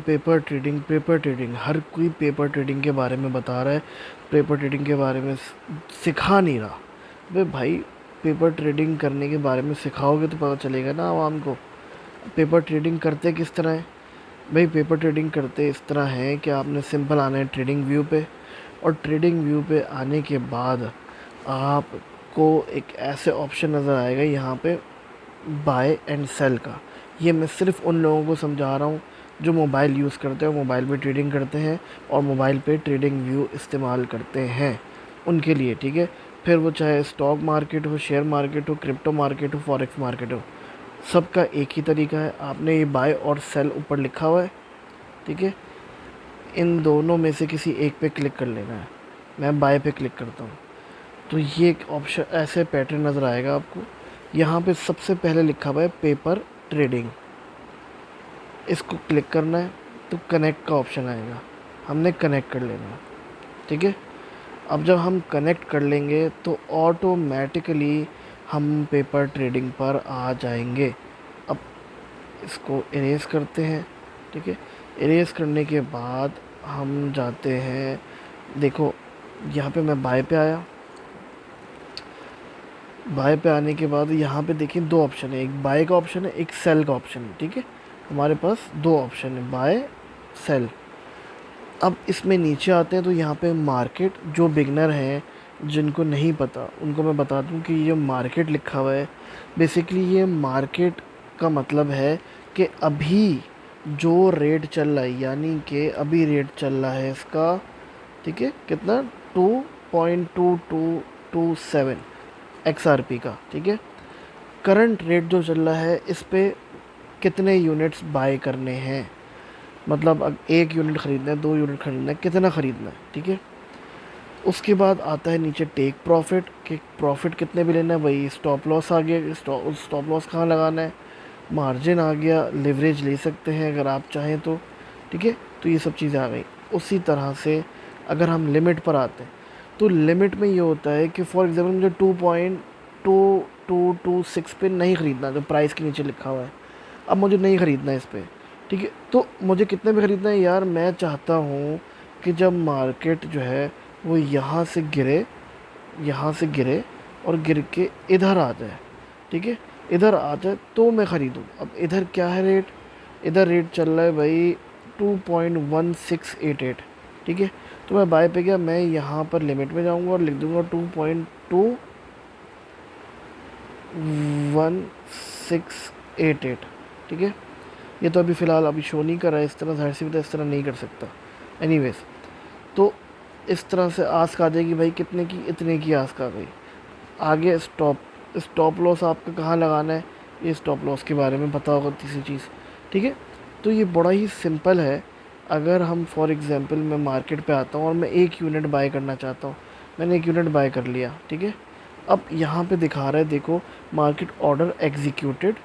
Paper trading हर कोई paper trading के बारे में बता रहा है, पेपर ट्रेडिंग के बारे में सिखा नहीं रहा। अबे भाई, पेपर ट्रेडिंग करने के बारे में सिखाओगे तो पता चलेगा ना आवाम को। पेपर ट्रेडिंग करते किस तरह है भाई? पेपर ट्रेडिंग करते इस तरह है कि आपने सिंपल आना है ट्रेडिंग व्यू पे, और ट्रेडिंग व्यू पे आने के बाद आपको एक ऐसे ऑप्शन नज़र आएगा यहाँ पे, बाय एंड सेल का। ये मैं सिर्फ उन लोगों को समझा रहा हूँ जो मोबाइल यूज़ करते हैं, मोबाइल पे ट्रेडिंग करते हैं और मोबाइल पे ट्रेडिंग व्यू इस्तेमाल करते हैं, उनके लिए, ठीक है। फिर वो चाहे स्टॉक मार्केट हो, शेयर मार्केट हो, क्रिप्टो मार्केट हो, फॉरेक्स मार्केट हो, सबका एक ही तरीका है। आपने ये बाय और सेल ऊपर लिखा हुआ है, ठीक है। इन दोनों में से किसी एक पे क्लिक कर लेना है। मैं बाय पे क्लिक करता हूँ तो ये एक ऑप्शन, ऐसे पैटर्न नज़र आएगा आपको। यहाँ पे सबसे पहले लिखा हुआ है पेपर ट्रेडिंग, इसको क्लिक करना है तो कनेक्ट का ऑप्शन आएगा, हमने कनेक्ट कर लेना है, ठीक है। अब जब हम कनेक्ट कर लेंगे तो ऑटोमेटिकली हम पेपर ट्रेडिंग पर आ जाएंगे। अब इसको इरेज करते हैं, ठीक है। इरेज करने के बाद हम जाते हैं, देखो यहाँ पे मैं बाय पे आया। बाय पे आने के बाद यहाँ पे देखिए दो ऑप्शन है, एक बाय का ऑप्शन है, एक सेल का ऑप्शन है, ठीक है। हमारे पास दो ऑप्शन है, बाय, सेल। अब इसमें नीचे आते हैं तो यहाँ पे मार्केट, जो बिगनर हैं जिनको नहीं पता उनको मैं बता दूं कि ये मार्केट लिखा हुआ है, बेसिकली ये मार्केट का मतलब है कि अभी जो रेट चल रहा है, यानी कि अभी रेट चल रहा है इसका, ठीक है, कितना, 2.2227 XRP का, ठीक है। करंट रेट जो चल रहा है इस पे कितने यूनिट्स बाय करने हैं, मतलब अब 1 यूनिट ख़रीदना है, 2 यूनिट ख़रीदना है, कितना ख़रीदना है, ठीक है। उसके बाद आता है नीचे टेक प्रॉफिट, कि प्रॉफिट कितने भी लेना है, वही स्टॉप लॉस आ गया, स्टॉप लॉस कहाँ लगाना है, मार्जिन आ गया, लिवरेज ले सकते हैं अगर आप चाहें तो, ठीक है। तो ये सब चीज़ें आ गई। उसी तरह से अगर हम लिमिट पर आते हैं तो लिमिट में ये होता है कि फॉर एग्ज़ाम्पल मुझे 2.2226 पे नहीं ख़रीदना, जो प्राइस के नीचे लिखा हुआ है, अब मुझे नहीं ख़रीदना है इस पर, ठीक है। तो मुझे कितने में ख़रीदना है यार? मैं चाहता हूँ कि जब मार्केट जो है वो यहाँ से गिरे, यहाँ से गिरे और गिर के इधर आ जाए, ठीक है, इधर आ जाए तो मैं ख़रीदूँ। अब इधर क्या है रेट? इधर रेट चल रहा है भाई 2.1688, ठीक है। तो मैं बाय पे गया, मैं यहाँ पर लिमिट में जाऊँगा और लिख दूँगा 2.21688, ठीक है। ये तो अभी फ़िलहाल अभी शो नहीं कर रहा है इस तरह, जाहिर सी बात है इस तरह नहीं कर सकता। एनीवेज़, तो इस तरह से आस्क आ जाएगी भाई, कितने की, इतने की आस्क आ गई। आगे स्टॉप लॉस आपका कहाँ लगाना है, ये स्टॉप लॉस के बारे में पता होगा, तीसरी चीज़, ठीक है। तो ये बड़ा ही सिंपल है। अगर हम फॉर एग्ज़ाम्पल मैं मार्केट पे आता हूँ और मैं 1 यूनिट बाय करना चाहता हूँ, मैंने 1 यूनिट बाय कर लिया, ठीक है। अब यहाँ पे दिखा रहा है, देखो मार्केट ऑर्डर एग्जीक्यूटेड,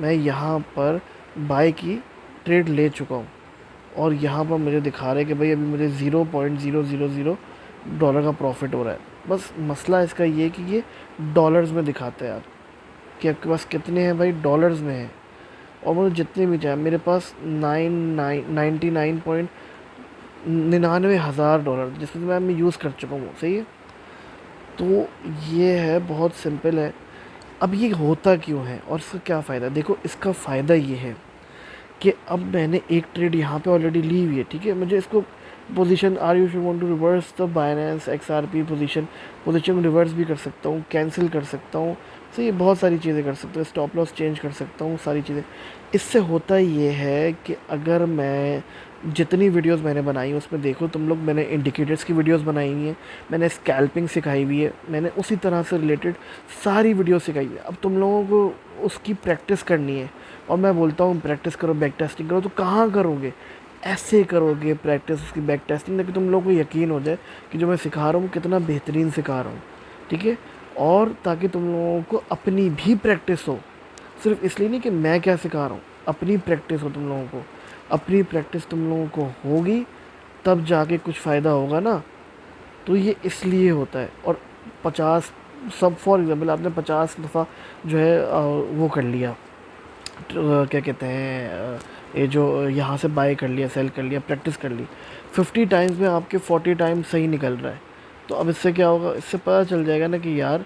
मैं यहाँ पर बाय की ट्रेड ले चुका हूँ और यहाँ पर मुझे दिखा रहा है कि भाई अभी मुझे $0.000 का प्रॉफिट हो रहा है। बस मसला इसका ये है कि ये डॉलर्स में दिखाता है यार, कि आपके पास कितने हैं भाई, डॉलर्स में है। और मुझे जितने भी चाहे, मेरे पास 99,99,99,000 जिसमें मैं यूज़ कर चुका हूँ, सही है। तो ये है, बहुत सिंपल है। अब ये होता क्यों है और इसका क्या फ़ायदा? देखो इसका फ़ायदा ये है कि अब मैंने एक ट्रेड यहाँ पे ऑलरेडी ली हुई है, ठीक है। मुझे इसको position, are you want to reverse the Binance XRP position reverse भी कर सकता हूँ, कैंसिल कर सकता हूँ, तो ये बहुत सारी चीज़ें कर सकता हूँ, स्टॉप लॉस चेंज कर सकता हूँ, सारी चीज़ें। इससे होता ये है कि अगर मैं जितनी वीडियोस मैंने बनाई हैं उसमें देखो तुम लोग, मैंने इंडिकेटर्स की वीडियोस बनाई हुई हैं, मैंने स्कैल्पिंग सिखाई हुई है, मैंने उसी तरह से रिलेटेड सारी वीडियो सिखाई हुई है। अब तुम लोगों को उसकी प्रैक्टिस करनी है, और मैं बोलता हूँ प्रैक्टिस करो, बैक टेस्टिंग करो, तो कहाँ करोगे? ऐसे करोगे प्रैक्टिस, उसकी बैक टेस्टिंग, ताकि तुम लोगों को यकीन हो जाए कि जो मैं सिखा रहा हूँ कितना बेहतरीन सिखा रहा हूँ, ठीक है। और ताकि तुम लोगों को अपनी भी प्रैक्टिस हो, सिर्फ इसलिए नहीं कि मैं क्या सिखा रहा हूँ, अपनी प्रैक्टिस हो तुम लोगों को। अपनी प्रैक्टिस तुम लोगों को होगी तब जाके कुछ फ़ायदा होगा ना। तो ये इसलिए होता है। और 50 सब फॉर एग्ज़ाम्पल आपने 50 दफ़ा जो है वो कर लिया, क्या कहते हैं, ये जो यहाँ से बाय कर लिया, सेल कर लिया, प्रैक्टिस कर ली, 50 टाइम्स में आपके 40 टाइम्स सही निकल रहा है। तो अब इससे क्या होगा, इससे पता चल जाएगा ना कि यार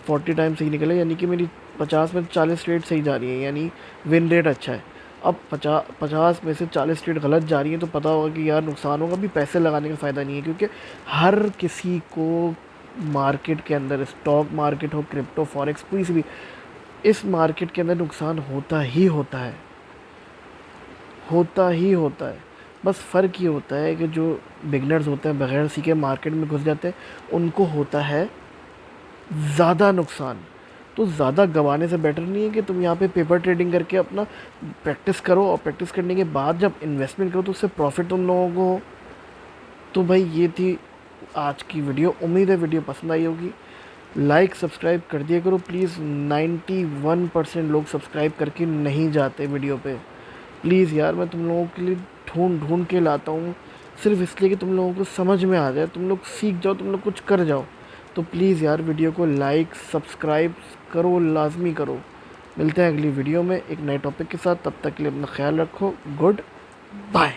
40 टाइम्स सही निकले, यानी कि मेरी 50 में 40 रेट सही जा रही है, यानी विन रेट अच्छा है। अब 50 में से 40 रेट गलत जा रही है, तो पता होगा कि यार नुकसान होगा, भी पैसे लगाने का फ़ायदा नहीं है, क्योंकि हर किसी को मार्केट के अंदर, स्टॉक मार्केट हो, क्रिप्टो, फॉरेक्स, कोई सी भी, इस मार्केट के अंदर नुकसान होता ही होता है, होता ही होता है। बस फ़र्क ये होता है कि जो बिगनर्स होते हैं, बगैर सीखे मार्केट में घुस जाते हैं, उनको होता है ज़्यादा नुकसान। तो ज़्यादा गंवाने से बेटर नहीं है कि तुम यहाँ पे पेपर ट्रेडिंग करके अपना प्रैक्टिस करो, और प्रैक्टिस करने के बाद जब इन्वेस्टमेंट करो तो उससे प्रॉफिट तुम लोगों को हो। तो भाई ये थी आज की वीडियो, उम्मीद है वीडियो पसंद आई होगी। लाइक सब्सक्राइब कर दिया करो प्लीज़, 91% लोग सब्सक्राइब करके नहीं जाते वीडियो पे। प्लीज़ यार, मैं तुम लोगों के लिए ढूंढ ढूंढ के लाता हूँ, सिर्फ इसलिए कि तुम लोगों को समझ में आ जाए, तुम लोग सीख जाओ, तुम लोग कुछ कर जाओ। तो प्लीज़ यार वीडियो को लाइक सब्सक्राइब करो, लाजमी करो। मिलते हैं अगली वीडियो में एक नए टॉपिक के साथ, तब तक के लिए अपना ख्याल रखो। Good bye.